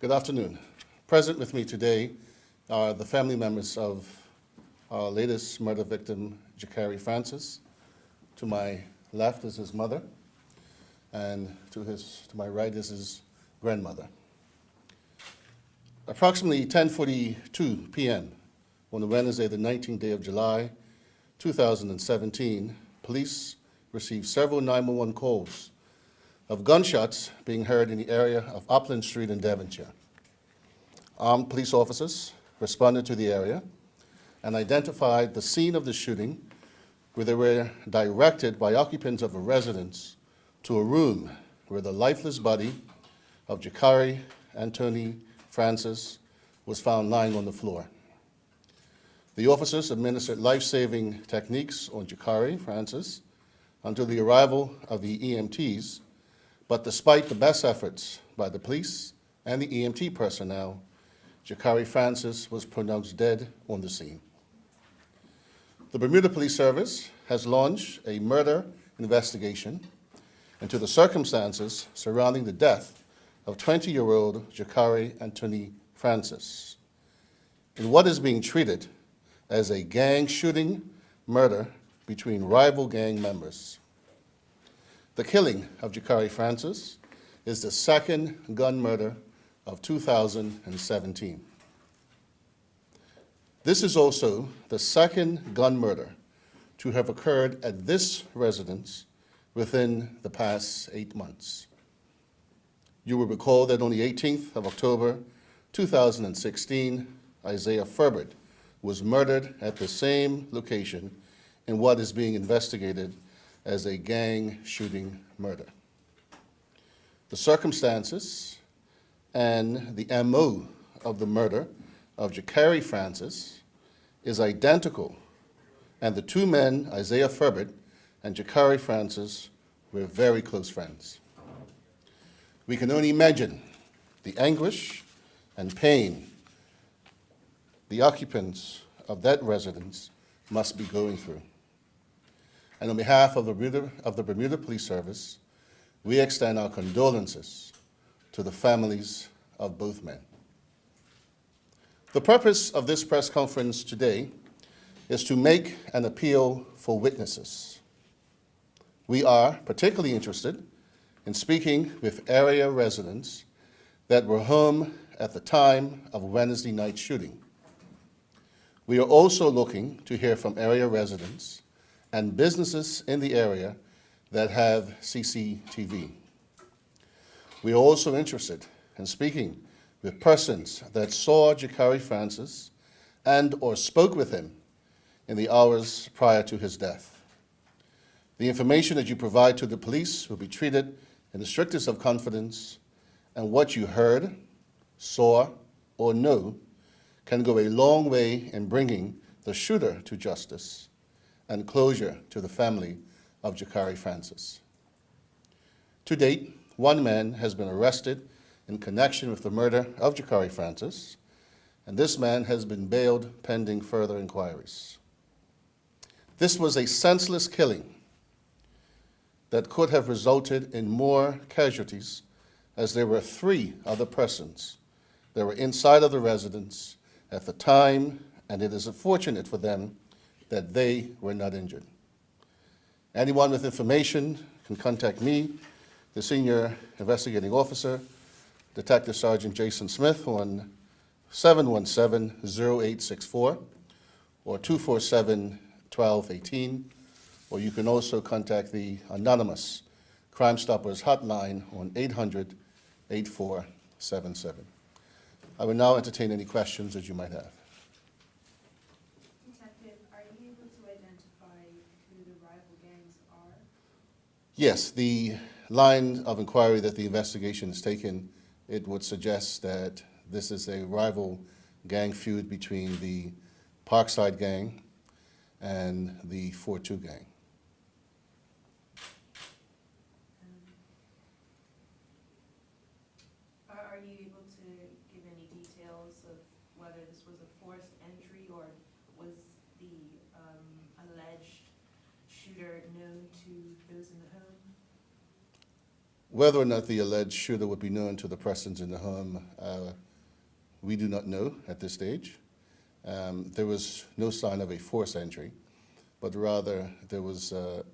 Good afternoon. Present with me today are the family members of our latest murder victim, Jakari Francis. To my left is his mother, and to my right is his grandmother. Approximately 10:42 p.m. on Wednesday, the 19th day of July, 2017, police received several 911 calls of gunshots being heard in the area of Upland Street in Devonshire. Armed police officers responded to the area and identified the scene of the shooting, where they were directed by occupants of a residence to a room where the lifeless body of Jakari Anthony Francis was found lying on the floor. The officers administered life-saving techniques on Jakari Francis until the arrival of the EMTs, but despite the best efforts by the police and the EMT personnel, Jakari Francis was pronounced dead on the scene. The Bermuda Police Service has launched a murder investigation into the circumstances surrounding the death of 20-year-old Jakari Anthony Francis in what is being treated as a gang shooting murder between rival gang members. The killing of Jakari Francis is the second gun murder of 2017. This is also the second gun murder to have occurred at this residence within the past 8 months. You will recall that on the 18th of October, 2016, Isaiah Furbert was murdered at the same location in what is being investigated as a gang shooting murder. The circumstances and the MO of the murder of Jakari Francis is identical, and the two men, Isaiah Furbert and Jakari Francis, were very close friends. We can only imagine the anguish and pain the occupants of that residence must be going through. And on behalf of the Bermuda Police Service, we extend our condolences to the families of both men. The purpose of this press conference today is to make an appeal for witnesses. We are particularly interested in speaking with area residents that were home at the time of Wednesday night shooting. We are also looking to hear from area residents and businesses in the area that have CCTV. We are also interested in speaking with persons that saw Jakari Francis and or spoke with him in the hours prior to his death. The information that you provide to the police will be treated in the strictest of confidence, and what you heard, saw, or know can go a long way in bringing the shooter to justice and closure to the family of Jakari Francis. To date, one man has been arrested in connection with the murder of Jakari Francis, and this man has been bailed pending further inquiries. This was a senseless killing that could have resulted in more casualties, as there were 3 other persons that were inside of the residence at the time, and it is unfortunate for them that they were not injured. Anyone with information can contact me, the Senior Investigating Officer, Detective Sergeant Jason Smith, on 717-0864 or 247-1218, or you can also contact the anonymous Crime Stoppers hotline on 800-8477. I will now entertain any questions that you might have. Detective, are you able to identify who the rival gangs are? Yes, the line of inquiry that the investigation has taken, it would suggest that this is a rival gang feud between the Parkside gang and the 4-2 gang. Are you able to give any details of whether this was a forced entry or was the alleged shooter known to those in the home? Whether or not the alleged shooter would be known to the persons in the home, we do not know at this stage. There was no sign of a forced entry, but rather there was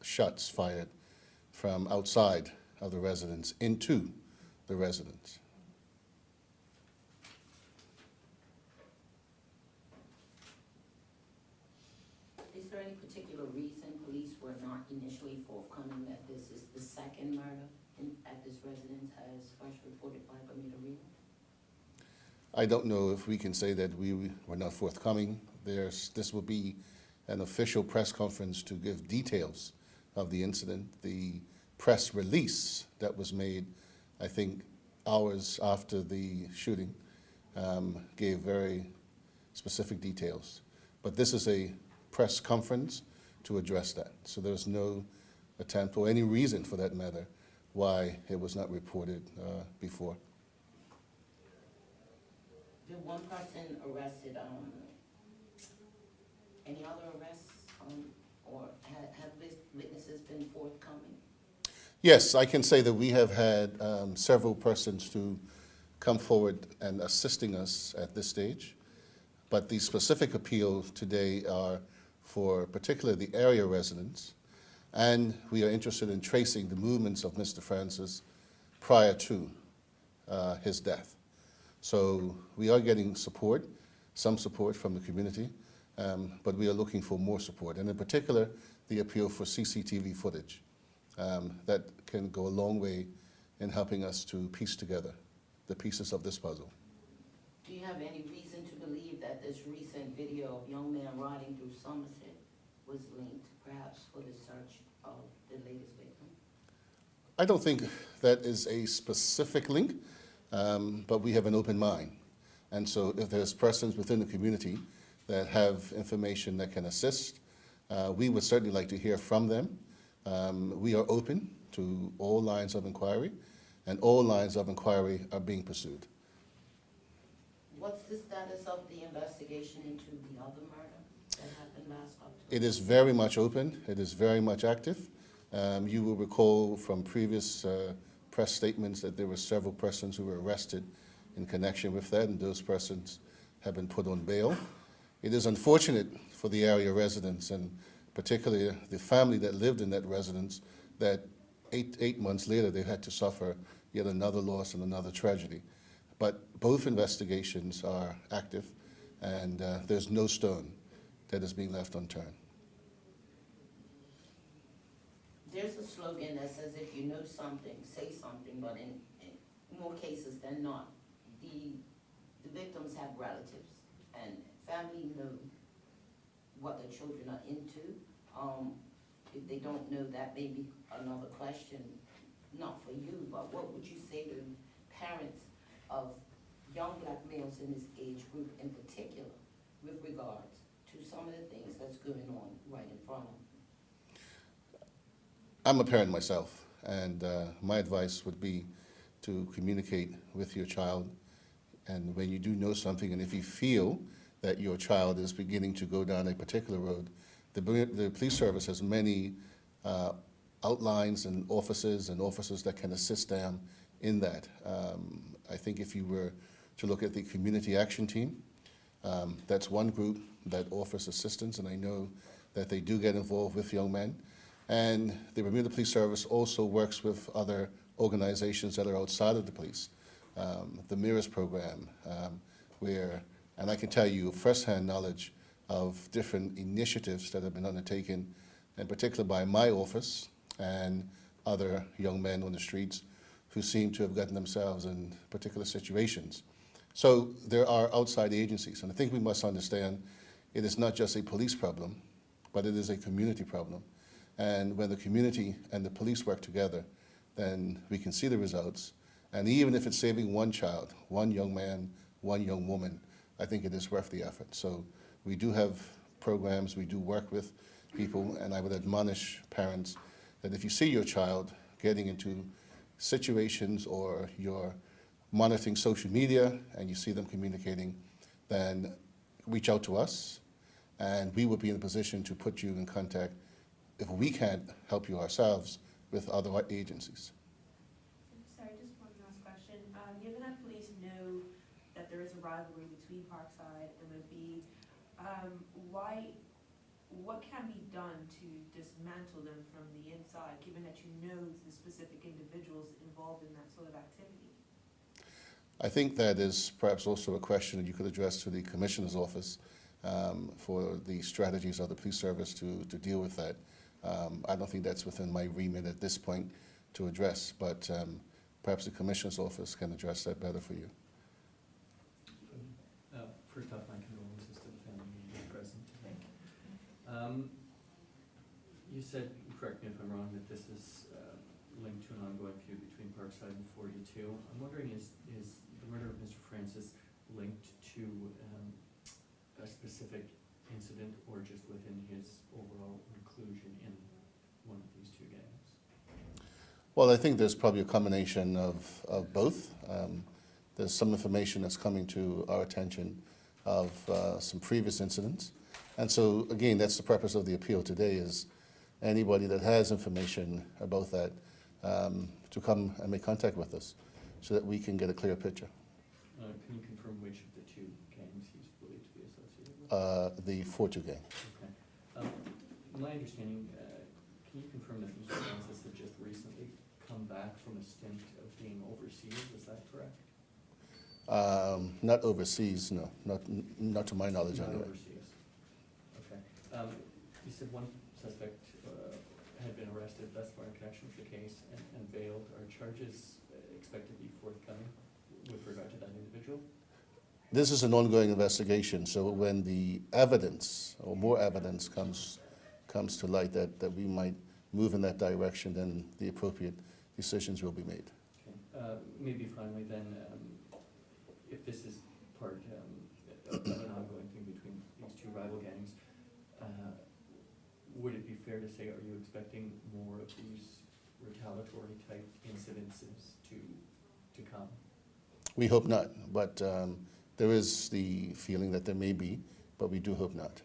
shots fired from outside of the residence into the residence. Is there any particular reason police were not initially forthcoming that this is the second murder at this residence as first reported by Bermuda Real? I don't know if we can say that we were not forthcoming. This will be an official press conference to give details of the incident. The press release that was made, I think, hours after the shooting, gave very specific details. But this is a press conference to address that. So there's no attempt, or any reason for that matter, why it was not reported before. Did one person arrested, any other arrests, or have witnesses been forthcoming? Yes, I can say that we have had several persons to come forward and assisting us at this stage. But the specific appeals today are for particularly the area residents, and we are interested in tracing the movements of Mr. Francis prior to his death. So we are getting support, some support from the community, but we are looking for more support, and in particular, the appeal for CCTV footage. That can go a long way in helping us to piece together the pieces of this puzzle. Do you have any reason to believe that this recent video of young man riding through Somerset was linked, perhaps for the search of the latest victim? I don't think that is a specific link, but we have an open mind. And so if there's persons within the community that have information that can assist, we would certainly like to hear from them. We are open to all lines of inquiry, and all lines of inquiry are being pursued. What's the status of the investigation into the other murder that happened last October? It is very much open. It is very much active. You will recall from previous press statements that there were several persons who were arrested in connection with that, and those persons have been put on bail. It is unfortunate for the area residents, and particularly the family that lived in that residence, that eight months later they had to suffer yet another loss and another tragedy. But both investigations are active, and there's no stone that is being left unturned. There's a slogan that says if you know something, say something, but in more cases than not, the victims have relatives, and family know what the children are into. If they don't know, that may be another question, not for you, but what would you say to parents of young black males in this age group in particular with regards to some of the things that's going on right in front of them? I'm a parent myself, and my advice would be to communicate with your child, and when you do know something, and if you feel that your child is beginning to go down a particular road, the police service has many outlines and officers that can assist them in that. I think if you were to look at the community action team, that's one group that offers assistance, and I know that they do get involved with young men. And the Bermuda Police Service also works with other organizations that are outside of the police. The Mirrors program, and I can tell you firsthand knowledge of different initiatives that have been undertaken, in particular by my office and other young men on the streets who seem to have gotten themselves in particular situations. So there are outside agencies, and I think we must understand it is not just a police problem, but it is a community problem. And when the community and the police work together, then we can see the results. And even if it's saving one child, one young man, one young woman, I think it is worth the effort. So we do have programs, we do work with people, and I would admonish parents that if you see your child getting into situations or you're monitoring social media and you see them communicating, then reach out to us, and we will be in a position to put you in contact, if we can't help you ourselves, with other agencies. rivalry between Parkside and the B, what can be done to dismantle them from the inside, given that you know the specific individuals involved in that sort of activity? I think that is perhaps also a question that you could address to the Commissioner's office for the strategies of the police service to deal with that. I don't think that's within my remit at this point to address, but perhaps the Commissioner's office can address that better for you. First off, my condolences to the family members present. Thank you. You said, correct me if I'm wrong, that this is linked to an ongoing feud between Parkside and 42. I'm wondering, is the murder of Mr. Francis linked to a specific incident or just within his overall inclusion in one of these two gangs? Well, I think there's probably a combination of both. There's some information that's coming to our attention of some previous incidents. And so, again, that's the purpose of the appeal today, is anybody that has information about that to come and make contact with us so that we can get a clear picture. Can you confirm which of the two gangs he's believed to be associated with? The 42 gang. Okay. My understanding, can you confirm that Mr. Francis had just recently come back from a stint of being overseas? Is that correct? Not overseas, no. Not to my knowledge, Not anyway. overseas. Okay. You said one suspect had been arrested thus far in connection with the case and bailed. Are charges expected to be forthcoming with regard to that individual? This is an ongoing investigation, so when the evidence or more evidence comes to light that we might move in that direction, then the appropriate decisions will be made. Okay. Maybe finally then, if this is part of an ongoing thing between these two rival gangs, would it be fair to say, are you expecting more of these retaliatory type incidences to come? We hope not, but there is the feeling that there may be, but we do hope not.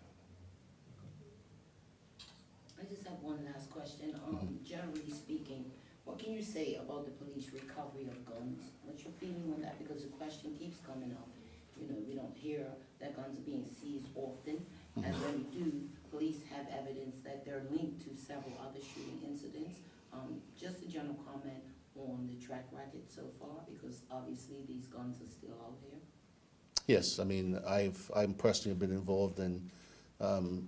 I just have one last question. Generally speaking, what can you say about the police recovery of guns? What's your feeling on that? Because the question keeps coming up. You know, we don't hear that guns are being seized often, and when we do, police have evidence that they're linked to several other shooting incidents. Just a general comment on the track record so far, because obviously these guns are still out there. Yes, I mean, I'm personally been involved in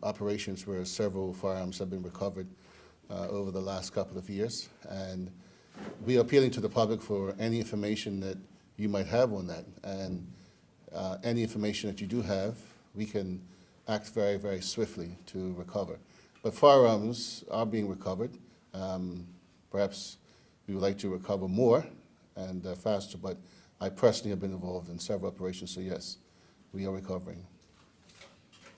operations where several firearms have been recovered over the last couple of years, and we are appealing to the public for any information that you might have on that, and any information that you do have, we can act very, very swiftly to recover. But firearms are being recovered. Perhaps we would like to recover more and faster, but I personally have been involved in several operations, so yes, we are recovering.